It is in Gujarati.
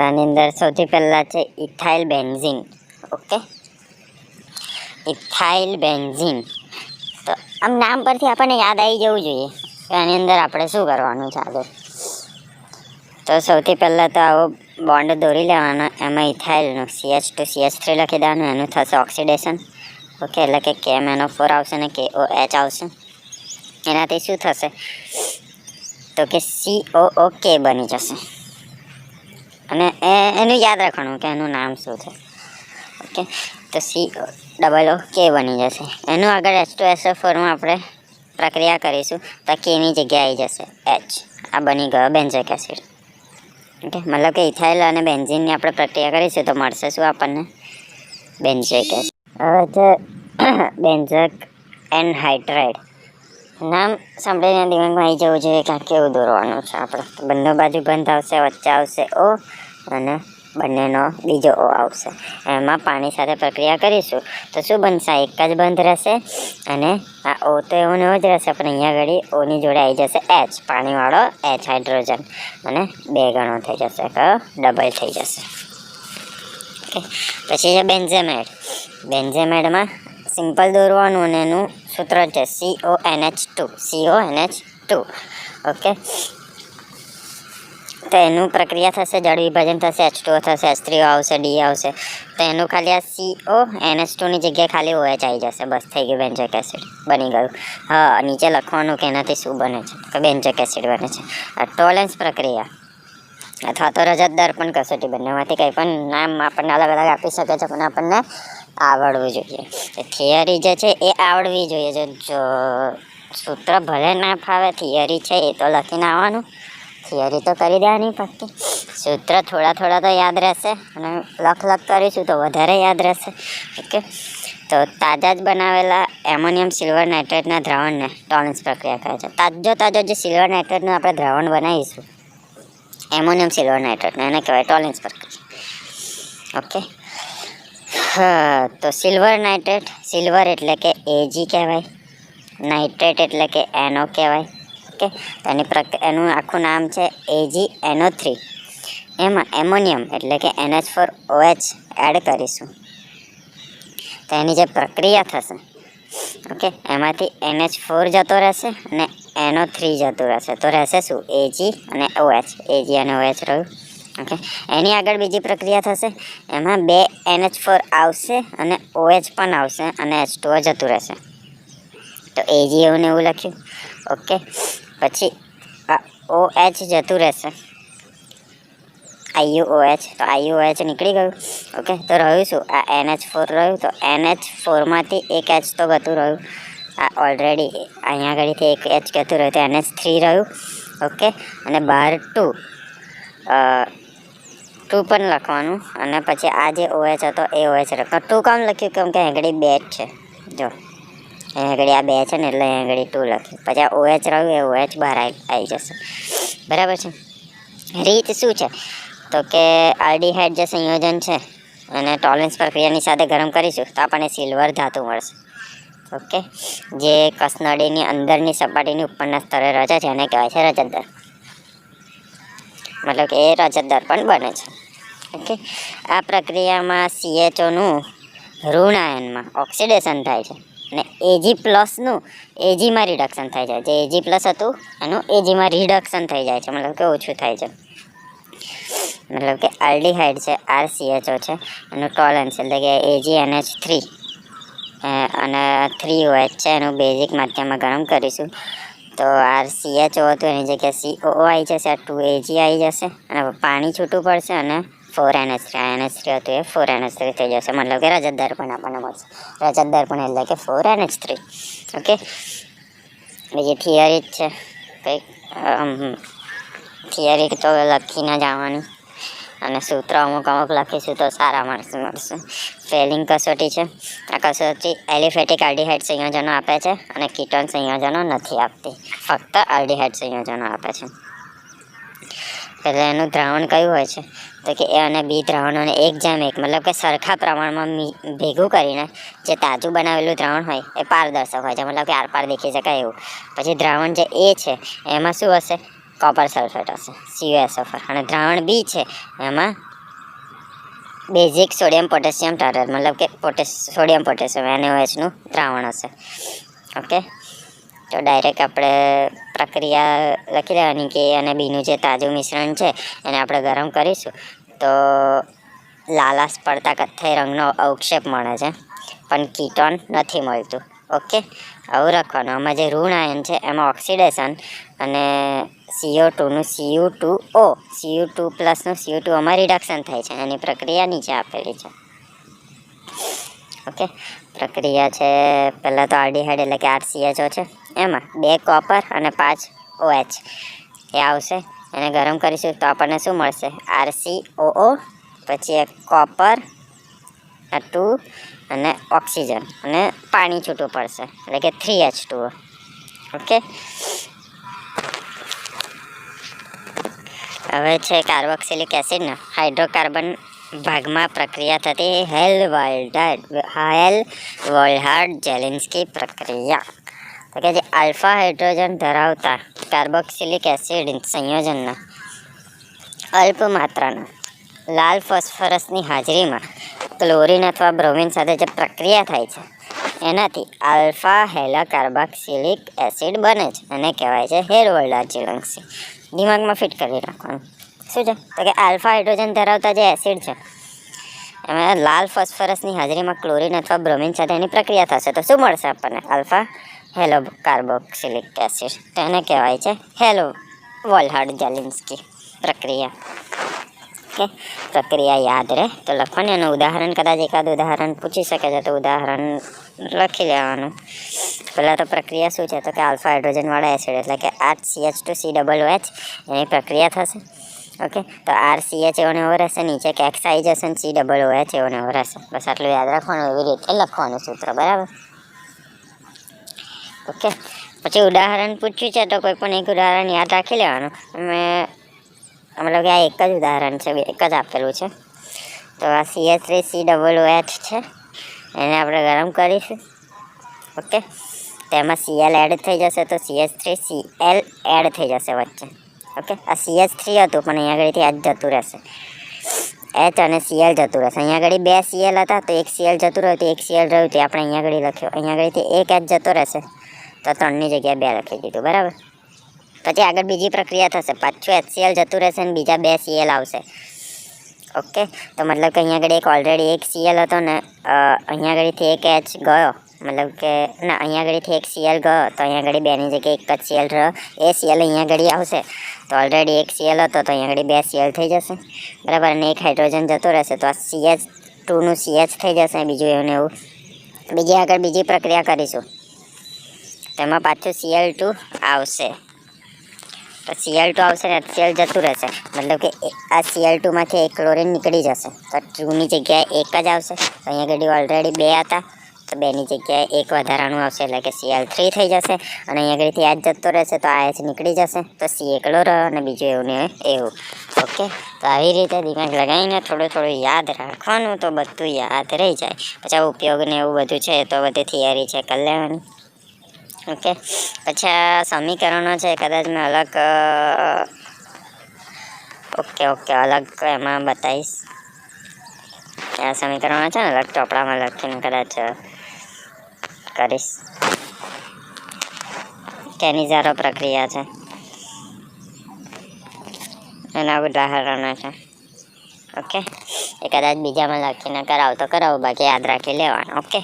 આની અંદર સૌથી પહેલાં છે ethyl benzene. Okay, ethyl benzene. તો આમ નામ પરથી આપણને યાદ આવી જવું જોઈએ કે આની અંદર આપણે શું કરવાનું છે આગળ. તો સૌથી પહેલાં તો આવો બોન્ડ દોરી લેવાનો, એમાં ઇથાઇલનું CH2CH3 લખી દેવાનું, એનું થશે ઓક્સિડેશન. ઓકે, એટલે કે KMnO4 આવશે ને KOH આવશે. એનાથી શું થશે તો કે COOK બની જશે. અને એનું યાદ રાખવાનું કે એનું નામ શું છે. ઓકે, તો COOK બની જશે. એનું આગળ H2SO4માં આપણે પ્રક્રિયા કરીશું તો Kની જગ્યાએ આવી જશે H. આ બની ગયો બેન્ઝોઇક એસિડ. ઓકે, મતલબ કે ઇથાઇલ અને બેન્ઝીનની આપણે પ્રક્રિયા કરીશું તો મળશે શું આપણને? Benzoic acid. હવે છે બેન્ઝોઇક એનહાઇડ્રાઇડ. નામ સાંભળીને દિમાગમાં આવી જવું જોઈએ કે કેવું દોરવાનું છે આપણે. બંને બાજુ બંધ આવશે, વચ્ચે આવશે O અને બંનેનો બીજો O આવશે. એમાં પાણી સાથે પ્રક્રિયા કરીશું તો શું બનશે? એક જ બંધ રહેશે અને આ O તો એવું ને એવું જ રહેશે, પણ અહીંયા આગળ Oની જોડે આવી જશે H, પાણીવાળો H હાઇડ્રોજન, અને 2 ગણો થઈ જશે, ડબલ થઈ જશે. ઓકે, પછી છે બેન્ઝેમાઇડ. બેન્ઝેમાઇડમાં સિમ્પલ દોરવાનું અને એનું સૂત્ર છે CONH2. ઓકે, તો એનું પ્રક્રિયા થશે, જળ વિભાજન થશે, H2O થશે, H3O આવશે, D આવશે. તો એનું ખાલી આ CONH2ની જગ્યાએ ખાલી OH આવી જશે. બસ થઈ ગયું, બેન્ઝોઇક એસિડ બની ગયું. હા, નીચે લખવાનું કે એનાથી શું બને છે, કે બેન્ઝોઇક એસિડ બને છે. આ ટોલેન્સ પ્રક્રિયા અથવા તો રજત દર્પણ કસોટી, બંનેમાંથી કંઈ પણ નામ આપણને અલગ અલગ આપી શકે છે, પણ આપણને આવડવું જોઈએ. થિયરી જે છે એ આવડવી જોઈએ. જો સૂત્ર ભલે ના ફાવે, થિયરી છે એ તો લખીને આવવાનું. થિયરી તો કરી દેવાની પાક્કી. સૂત્ર થોડા તો યાદ રહેશે, અને લખ કરીશું તો વધારે યાદ રહેશે. ઓકે, તો તાજા જ બનાવેલા એમોનિયમ સિલ્વર નાઇટ્રેટના દ્રાવણને ટોલેન્સ પ્રક્રિયા કહે છે. તાજો જે સિલ્વર નાઇટ્રેટનું આપણે દ્રાવણ બનાવીશું, એમોનિયમ સિલ્વર નાઇટ્રેટને, એને કહેવાય ટોલેન્સ પ્રક્રિયા. ઓકે, હા, તો સિલ્વર નાઇટ્રેટ, સિલ્વર એટલે કે Ag કહેવાય, નાઇટ્રેટ એટલે કે NO કહેવાય. ઓકે, તો એનું આખું નામ છે AgNO3. એમાં એમોનિયમ એટલે કે NH4OH એડ કરીશું તો એની જે પ્રક્રિયા થશે, ઓકે, એમાંથી NH4 જતો રહેશે અને NO3 જતું રહેશે. તો રહેશે શું? Ag અને OH. Ag અને OH રહ્યું. ઓકે, એની આગળ બીજી પ્રક્રિયા થશે, એમાં 2 NH4 આવશે અને OH પણ આવશે અને H2O જતું રહેશે. તો Ag એવું ને એવું લખ્યું. ઓકે, પછી આ OH જતું રહેશે, IUOH. તો IUOH નીકળી ગયું. ઓકે, તો રહ્યું શું? આ NH4 રહ્યું. તો NH4માંથી એક H તો ગતું રહ્યું. આ ઓલરેડી અહીંયા આગળથી એક H ગતું રહ્યું, તો NH3 રહ્યું. ઓકે, અને બહાર 2 પણ લખવાનું. અને પછી આ જે OH હતો એ OH લખવાનું. 2 કામ લખ્યું કેમ કે આગળ 2 જ છે. જો આગળ આ 2 છે ને એટલે આગળ 2 લખ્યું. પછી આ OH રહ્યું, એ OH બહાર આવી જશે. બરાબર છે. રીત શું છે તો કે આલ્ડીહાઇડ જે સંયોજન છે અને ટોલેન્સ પ્રક્રિયાની સાથે ગરમ કરીશું તો આપણને સિલ્વર ધાતુ મળશે. ઓકે, જે કસનળીની અંદરની સપાટીની ઉપરના સ્તરે રચે છે એને કહેવાય છે રજત દર્પણ. મતલબ કે એ રજત દર્પણ બને છે. ઓકે, આ પ્રક્રિયામાં CHOનું ઋણ આયનમાં ઓક્સિડેશન થાય છે અને Ag+નું Agમાં રિડક્શન થાય છે. જે Ag+ હતું એનું Agમાં રિડક્શન થઈ જાય છે, મતલબ કે ઓછું થાય છે. મતલબ કે આલ્ડીહાઇડ છે, RCHO છે, એનું ટોલેન્સ એટલે કે AgNH3 અને 3OH છે, એનું બેઝિક માધ્યમમાં ગરમ કરીશું તો RCHO હતું એની જગ્યાએ COO આવી જશે, આ 2Ag આવી જશે અને પાણી છૂટું પડશે અને 4NH3 હતું એ 4NH3 થઈ જશે. મતલબ કે રજત દર્પણ આપણને મળશે. રજત દર્પણ એટલે કે 4NH3. ઓકે, બીજી થિયરી જ છે કંઈક. થિયરી તો લખીને જવાની અને સૂત્ર અમુક લખીશું તો સારા મળશે. ફેલિંગ કસોટી છે. આ કસોટી એલિફેટિક આલ્ડીહાઇડ સંયોજનો આપે છે અને કીટોન સંયોજનો નથી આપતી, ફક્ત આલ્ડીહાઇડ સંયોજનો આપે છે. એટલે એનું દ્રાવણ કયું હોય છે તો કે A અને B દ્રાવણોને 1:1 મતલબ કે સરખા પ્રમાણમાં ભેગું કરીને જે તાજું બનાવેલું દ્રાવણ હોય એ પારદર્શક હોય છે, મતલબ કે આરપાર દેખી શકાય એવું. પછી દ્રાવણ જે A છે એમાં શું હશે કોપર સલ્ફેટ હશે CuSO4 અને દ્રાવણ બી છે એમાં બેઝિક સોડિયમ પોટેશિયમ ટારેટ મતલબ કે સોડિયમ પોટેશિયમ NaOH નું દ્રાવણ હશે. ઓકે, તો ડાયરેક્ટ આપણે પ્રક્રિયા લખી લેવાની કે અને બીનું જે તાજું મિશ્રણ છે એને આપણે ગરમ કરીશું તો લાલાશ પડતા કથ્થાઈ રંગનો અવક્ષેપ મળે છે પણ કીટોન નથી મળતું. ઓકે, આવું રાખવાનું. આમાં જે ઋણ આયન છે એમાં ઓક્સિડેશન અને CO2 નું Cu2O Cu2+ નું Cu2 માં રિડક્શન થાય છે. એની પ્રક્રિયા નીચે આપેલી છે. ઓકે, પ્રક્રિયા છે પહેલાં તો આલ્ડીહાઇડ એટલે કે RCHO છે એમાં 2 કોપર અને 5 OH એ આવશે. એને ગરમ કરીશું તો આપણને શું મળશે? RCOO, પછી એક કોપર 2 અને ઓક્સિજન અને પાણી છૂટું પડશે એટલે કે 3H2O. ઓકે, હવે છે કાર્બોક્સિલિક એસિડના હાઇડ્રોકાર્બન ભાગમાં પ્રક્રિયા થતી હેલ-વોલ્હાર્ડ-જેલિન્સ્કી પ્રક્રિયા. તો કે જે આલ્ફા હાઇડ્રોજન ધરાવતા કાર્બોક્સિલિક એસિડ સંયોજનના અલ્પ માત્રાના લાલ ફોસ્ફરસની હાજરીમાં ક્લોરીન અથવા બ્રોમિન સાથે જે પ્રક્રિયા થાય છે એનાથી આલ્ફા હેલા કાર્બોક્સિલિક એસિડ બને છે. એને કહેવાય છે હેલ-વોલ્હાર્ડ-જેલિન્સ્કી. દિમાગમાં ફિટ કરી રાખવાનું. શું છે? તો કે આલ્ફા હાઇડ્રોજન ધરાવતા જે એસિડ છે એમાં લાલ ફોસ્ફરસની હાજરીમાં ક્લોરીન અથવા બ્રોમિન સાથે એની પ્રક્રિયા થશે તો શું મળશે આપણને? Alpha hello carboxylic acid. તો એને કહેવાય છે હેલ-વોલ્હાર્ડ-જેલિન્સ્કી પ્રક્રિયા. ઓકે, પ્રક્રિયા યાદ રહે તો લખવાની. એનું ઉદાહરણ કદાચ એકાદ ઉદાહરણ પૂછી શકે છે તો ઉદાહરણ લખી લેવાનું. પહેલાં તો પ્રક્રિયા શું છે? તો કે આલ્ફા હાઇડ્રોજનવાળા એસિડ એટલે કે RCH2COOH એની પ્રક્રિયા થશે. ઓકે, તો RCH એવો ને એવો રહેશે, નીચે એક X આવી જશે અને COOH એવો ને એવો રહેશે. બસ આટલું યાદ રાખવાનું. એવી રીતે લખવાનું સૂત્ર. બરાબર? ઓકે, પછી ઉદાહરણ પૂછ્યું છે તો કોઈ પણ એક ઉદાહરણ યાદ રાખી લેવાનું. મતલબ કે આ એક જ ઉદાહરણ છે, એક જ આપેલું છે. તો આ CH3COOH છે, એને આપણે ગરમ કરીશું. ઓકે, તેમાં Cl એડ થઈ જશે તો CH3Cl એડ થઈ જશે વચ્ચે. ઓકે, આ CH3 હતું પણ અહીંયા આગળથી H જતું રહેશે. H અને Cl જતું રહેશે. અહીંયા આગળ 2 Cl હતા તો એક Cl જતું રહ્યું તો એક Cl રહ્યું તે આપણે અહીંયા આગળ લખ્યો. અહીંયા આગળથી એક H જતો રહેશે તો 3ની જગ્યાએ 2 લખી દીધું. બરાબર? પછી આગળ બીજી પ્રક્રિયા થશે. પાછું HCl જતું રહેશે અને બીજા 2 Cl આવશે. ઓકે, તો મતલબ કે અહીંયા આગળ ઓલરેડી એક Cl હતો ને અહીંયા આગળથી એક H ગયો, મતલબ કે ના અહીંયા આગળથી એક Cl ગયો તો અહીંયા આગળ 2ની જગ્યાએ એક જ Cl રહ્યો. એ Cl અહીંયા આગળ આવશે તો ઓલરેડી એક Cl હતો તો અહીંયા આગળ 2 Cl થઈ જશે. બરાબર? અને એક હાઇડ્રોજન જતો રહેશે તો આ CH2 નું CH થઈ જશે. બીજું એવું ને એવું બીજી આગળ બીજી પ્રક્રિયા કરીશું તેમાં પાછું Cl2 આવશે. તો Cl2 આવશે ને HCl જતું રહેશે. મતલબ કે આ Cl2માંથી એક ક્લોરીન નીકળી જશે તો 2ની જગ્યાએ એક જ આવશે. તો અહીંયા આગળ ઓલરેડી 2 હતા તો 2ની જગ્યાએ એક વધારાનું આવશે એટલે કે Cl3 થઈ જશે. અને અહીંયા આગળથી H જતો રહેશે તો આ H નીકળી જશે તો C એકલો રહ્યો અને બીજું એવું ને એવું. ઓકે, તો આવી રીતે દિમાગ લગાવીને થોડું થોડું યાદ રાખવાનું તો બધું યાદ રહી જાય. પછી આ ઉપયોગ ને એવું બધું છે તો બધી થિયરી છે કરી લેવાની. ઓકે, પછી આ સમીકરણો છે કદાચ મેં અલગ અલગ એમાં બતાવીશ. આ સમીકરણો છે ને અલગ ચોપડામાં લખીને કદાચ કરીશ. કેનિઝારો પ્રક્રિયા છે એના ઉદાહરણો છે. ઓકે, એ કદાચ બીજામાં લખીને કરાવ તો કરાવું, બાકી યાદ રાખી લેવાનું. ઓકે.